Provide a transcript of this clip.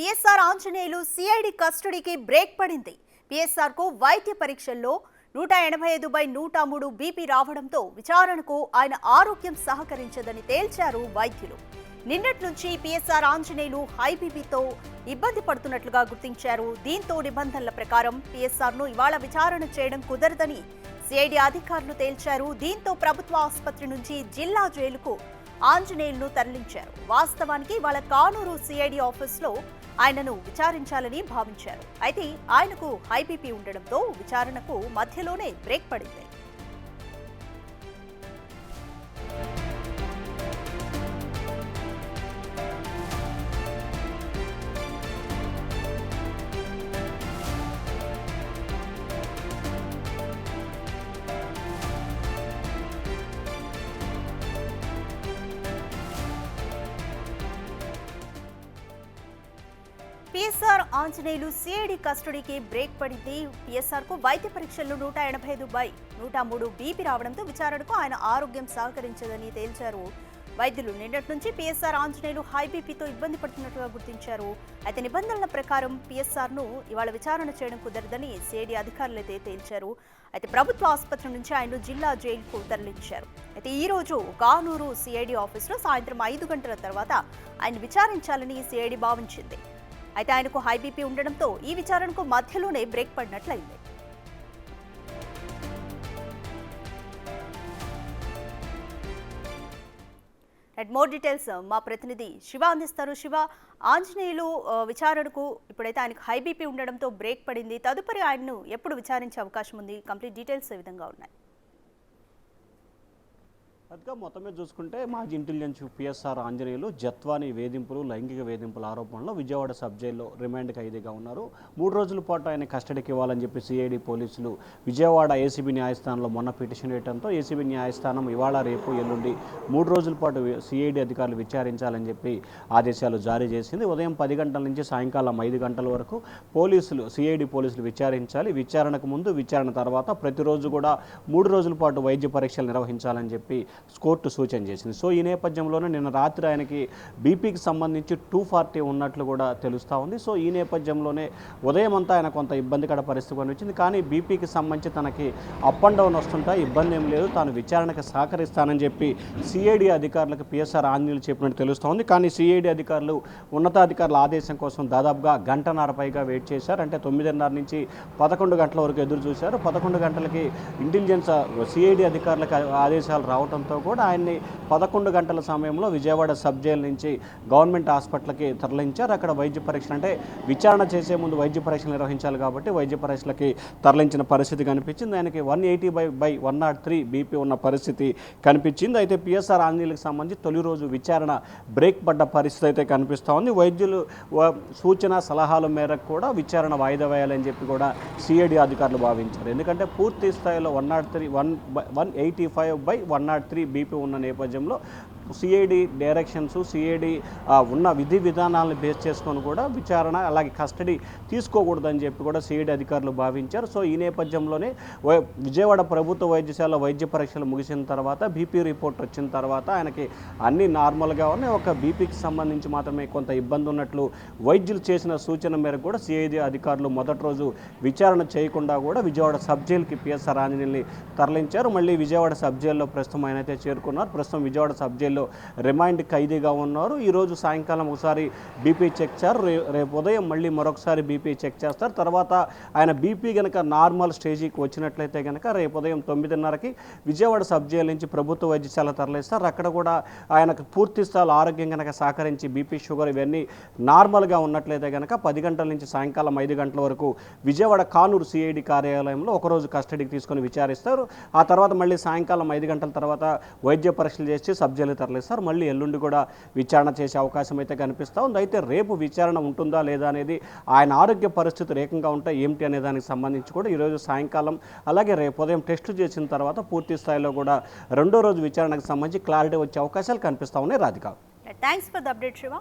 PSR Anjaneyulu CID కస్టడీకి break పడింది. PSR కు వైద్య పరీక్షల్లో 185/103 బీపీ రావడంతో విచారణకు ఆయన ఆరోగ్యం సహకరించదని తేల్చారు వైద్యులు. నిన్నటి నుంచి పిఎస్ఆర్ ఆంజనేయులు హై బీపీతో ఇబ్బంది పడుతున్నట్లుగా గుర్తించారు. దీంతో నిబంధనల ప్రకారం పిఎస్ఆర్ ను ఇవాళ విచారణ చేయడం కుదరదని సిఐడి అధికారులు తేల్చారు. దీంతో ప్రభుత్వ ఆసుపత్రి నుంచి జిల్లా జైలుకు ఆంజనేయులను తరలించారు. వాస్తవానికి వాళ్ళ కానూరు సిఐడి ఆఫీస్లో ఆయనను విచారించాలని భావించారు. అయితే ఆయనకు హై బీపీ ఉండడంతో విచారణకు మధ్యలోనే బ్రేక్ పడింది. పిఎస్ఆర్ ఆంజనేయులు సిఐడి కస్టడీకి బ్రేక్ పడింది. పిఎస్ఆర్ కు వైద్య పరీక్షల్లో 185/103 బీపీ రావడంతో విచారణకు ఆయన ఆరోగ్యం సహకరించదని తేల్చారు వైద్యులు. నిన్నటి నుంచి పిఎస్ఆర్ ఆంజనేయులు హై బీపీతో ఇబ్బంది పడుతున్నట్లుగా గుర్తించారు. అయితే నిబంధనల ప్రకారం పిఎస్ఆర్ ను ఇవాళ విచారణ చేయడం కుదరదని సిఐడి అధికారులైతే తేల్చారు. అయితే ప్రభుత్వ ఆసుపత్రి నుంచి ఆయన జిల్లా జైలుకు తరలించారు. అయితే ఈ రోజు కానూరు సిఐడి ఆఫీసులో సాయంత్రం 5 గంటల తర్వాత ఆయన విచారించాలని సిఐడి భావించింది. అయితే ఆయనకు హై బీపీ ఉండడంతో ఈ విచారణకు మధ్యలోనే బ్రేక్ పడినట్లయింది. మోర్ డీటెయిల్స్ మా ప్రతినిధి శివ అందిస్తారు. శివ, ఆంజనేయులు విచారణకు ఇప్పుడైతే ఆయనకు హై బీపీ ఉండడంతో బ్రేక్ పడింది. తదుపరి ఆయన్ను ఎప్పుడు విచారించే అవకాశం ఉంది? కంప్లీట్ డీటెయిల్స్ ఏ విధంగా ఉన్నాయి? అదిగా మొత్తమే చూసుకుంటే మాజీ ఇంటెలిజెన్స్ పిఎస్ఆర్ ఆంజనేయులు జత్వాని వేధింపులు, లైంగిక వేధింపుల ఆరోపణలో విజయవాడ సబ్ జైల్లో రిమాండ్ ఖైదీగా ఉన్నారు. 3 రోజుల పాటు ఆయన కస్టడీకి ఇవ్వాలని చెప్పి సిఐడి పోలీసులు విజయవాడ ఏసీబీ న్యాయస్థానంలో మొన్న పిటిషన్ వేయడంతో ఏసీబీ న్యాయస్థానం ఇవాళ రేపు ఎల్లుండి 3 రోజుల పాటు సిఐడి అధికారులు విచారించాలని చెప్పి ఆదేశాలు జారీ చేసింది. ఉదయం 10 గంటల నుంచి సాయంకాలం 5 గంటల వరకు సిఐడి పోలీసులు విచారించాలి. విచారణకు ముందు, విచారణ తర్వాత ప్రతిరోజు కూడా 3 రోజుల పాటు వైద్య పరీక్షలు నిర్వహించాలని చెప్పి కోర్టు సూచన చేసింది. సో ఈ నేపథ్యంలోనే నిన్న రాత్రి ఆయనకి బీపీకి సంబంధించి 240 ఉన్నట్లు కూడా తెలుస్తూ ఉంది. సో ఈ నేపథ్యంలోనే ఉదయం అంతా ఆయన కొంత ఇబ్బందికర పరిస్థితి కనిపించింది. కానీ బీపీకి సంబంధించి తనకి అప్ అండ్ డౌన్ వస్తుంటా ఇబ్బంది ఏం లేదు, తాను విచారణకు సహకరిస్తానని చెప్పి సిఐడి అధికారులకు పిఎస్ఆర్ ఆంజనేయులు చెప్పినట్టు తెలుస్తోంది. కానీ సిఐడి అధికారులు ఉన్నతాధికారుల ఆదేశం కోసం దాదాపుగా 1.5 గంటల పైగా వెయిట్ చేశారు. అంటే 9:30 నుంచి 11 గంటల వరకు ఎదురు చూశారు. 11 గంటలకి ఇంటెలిజెన్స్ సిఐడి అధికారులకు ఆదేశాలు రావడంతో కూడా ఆయన్ని 11 గంటల సమయంలో విజయవాడ సబ్ జైలు నుంచి గవర్నమెంట్ హాస్పిటల్కి తరలించారు. అక్కడ వైద్య పరీక్షలు, అంటే విచారణ చేసే ముందు వైద్య పరీక్షలు నిర్వహించాలి కాబట్టి వైద్య పరీక్షలకి తరలించిన పరిస్థితి కనిపించింది. ఆయనకి 180/103 బీపీ ఉన్న పరిస్థితి కనిపించింది. అయితే పిఎస్ఆర్ ఆంజనేయులకు సంబంధించి తొలి రోజు విచారణ బ్రేక్ పడ్డ పరిస్థితి అయితే కనిపిస్తూ ఉంది. వైద్యులు సూచన సలహాల మేరకు కూడా విచారణ వాయిదా వేయాలని చెప్పి కూడా సిఐడి అధికారులు భావించారు. ఎందుకంటే పూర్తి స్థాయిలో 185/103 బీపీ ఉన్న నేపథ్యంలో సిఐడి డైరెక్షన్స్, సిఐడి ఉన్న విధి విధానాలను బేస్ చేసుకొని కూడా విచారణ అలాగే కస్టడీ తీసుకోకూడదని చెప్పి కూడా సిఐడి అధికారులు భావించారు. సో ఈ నేపథ్యంలోనే విజయవాడ ప్రభుత్వ వైద్యశాల వైద్య పరీక్షలు ముగిసిన తర్వాత బీపీ రిపోర్ట్ వచ్చిన తర్వాత ఆయనకి అన్నీ నార్మల్గా ఉన్నాయి. ఒక బీపీకి సంబంధించి మాత్రమే కొంత ఇబ్బంది ఉన్నట్లు వైద్యులు చేసిన సూచన మేరకు కూడా సిఐడి అధికారులు మొదటి రోజు విచారణ చేయకుండా కూడా విజయవాడ సబ్ జైలుకి పిఎస్ఆర్ ఆంజనేయుల్ని తరలించారు. మళ్ళీ విజయవాడ సబ్ జైల్లో ప్రస్తుతం ఆయనైతే చేరుకున్నారు. ప్రస్తుతం విజయవాడ సబ్ జైల్లో రిమైండ్ ఖైదీగా ఉన్నారు. ఈరోజు సాయంకాలం ఒకసారి బీపీ చెక్ చేశారు. రేపు ఉదయం మళ్ళీ మరొకసారి బీపీ చెక్ చేస్తారు. తర్వాత ఆయన బీపీ కనుక నార్మల్ స్టేజీకి వచ్చినట్లయితే కనుక రేపు ఉదయం 9:30కి విజయవాడ సబ్ జైలు నుంచి ప్రభుత్వ వైద్యశాల తరలిస్తారు. అక్కడ కూడా ఆయనకు పూర్తి స్థాయిలో ఆరోగ్యం కనుక సహకరించి బీపీ, షుగర్ ఇవన్నీ నార్మల్గా ఉన్నట్లయితే కనుక 10 గంటల నుంచి సాయంకాలం 5 గంటల వరకు విజయవాడ కానూరు సిఐడి కార్యాలయంలో ఒకరోజు కస్టడీకి తీసుకొని విచారిస్తారు. ఆ తర్వాత మళ్ళీ సాయంకాలం 5 గంటల తర్వాత వైద్య పరీక్షలు చేసి సబ్ జైలు తరలిస్తారు. మళ్ళీ ఎల్లుండి కూడా విచారణ చేసే అవకాశం అయితే కనిపిస్తూ ఉంది. అయితే రేపు విచారణ ఉంటుందా లేదా అనేది, ఆయన ఆరోగ్య పరిస్థితులు ఏకంగా ఉంటాయి ఏమిటి అనే దానికి సంబంధించి కూడా ఈరోజు సాయంకాలం అలాగే రేపు ఉదయం టెస్టు చేసిన తర్వాత పూర్తి స్థాయిలో కూడా రెండో రోజు విచారణకు సంబంధించి క్లారిటీ వచ్చే అవకాశాలు కనిపిస్తూ ఉన్నాయి. Radhika, thanks for the update Shiva.